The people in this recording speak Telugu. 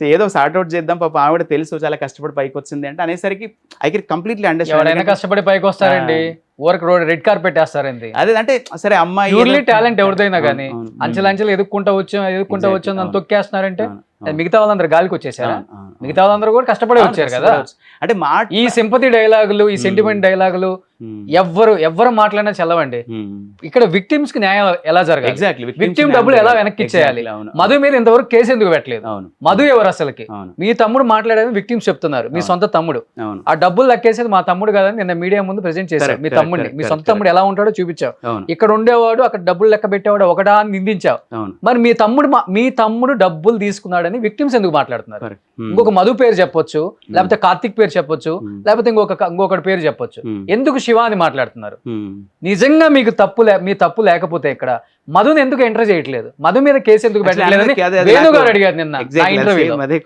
సో ఏదో సార్ట్ అవుట్ చేద్దాం, పాప ఆవిడ తెలుసు చాలా కష్టపడి పైకి వచ్చింది అంటే అనేసరికి ఐ కెన్ కంప్లీట్లీ ఎవరైనా అండర్స్టాండ్. కష్టపడి పైకి వస్తారండి, ఊరికి రెడ్ కార్పెట్ వేస్తారండి. అదే అంటే సరే అమ్మాయి ప్యూర్లీ టాలెంట్ ఎవరిదైనా కానీ అవును, అవును. అంచెలంచెలు ఎదుక్కుంటా Exactly, వచ్చాం అవును. తొక్కేస్తున్నారంటే అవును, అది అవును. మిగతా వాళ్ళందరూ గాలికి వచ్చేసారా? అవును, అవును, మిగతా వాళ్ళందరూ కూడా కష్టపడే అవును, వచ్చారు కదా. కష్టపడవచ్చు. అంటే మాట ఈ సింపతి డైలాగులు, ఈ సెంటిమెంట్ డైలాగులు ఎవ్వరు మాట్లాడినా చల్లవండి. ఇక్కడ విక్టిమ్స్ కి న్యాయం ఎలా జరగాలి, ఎగ్జాక్ట్లీ విక్టిమ్ డబ్బులు ఎలా వెనక్కి ఇచ్చేయాలి. మధు మీద ఇంతవరకు కేసు ఎందుకు పెట్టలేదు? అవును, మధు ఎవరు అసలుకి? అవును, మీ తమ్ముడు మాట్లాడేది విక్టిమ్స్ చెప్తున్నారు, మీ సొంత తమ్ముడు. అవును, ఆ డబ్బులు లెక్కేసేది మా తమ్ముడు కాదని నిన్న మీడియా ముందు ప్రెజెంట్ చేశారు. Correct, మీ correct, తమ్ముడిని, correct, మీ సొంత correct, తమ్ముడు ఎలా ఉంటాడో చూపించావు. అవును, ఇక్కడ ఉండేవాడు అక్కడ డబ్బులు లెక్క పెట్టేవాడు ఒకటా అని నిందించావు. అవును, మరి మీ తమ్ముడు డబ్బులు తీసుకున్నాడని విక్టిమ్స్ ఎందుకు మాట్లాడుతున్నారు? correct. ఇంకొక మధు పేరు చెప్పొచ్చు, లేకపోతే కార్తిక్ పేరు చెప్పొచ్చు, లేకపోతే ఇంకొకటి పేరు చెప్పొచ్చు. ఎందుకు శివ అని మాట్లాడుతున్నారు? నిజంగా మీకు మీ తప్పు లేకపోతే ఇక్కడ మధుని ఎందుకు ఎంటర్ చేయట్లేదు? మధు మీద కేసు ఎందుకు పెట్టలేదు అని వేణు గారు అడిగారు నిన్న Exactly, ఇంటర్వ్యూలో. same అదే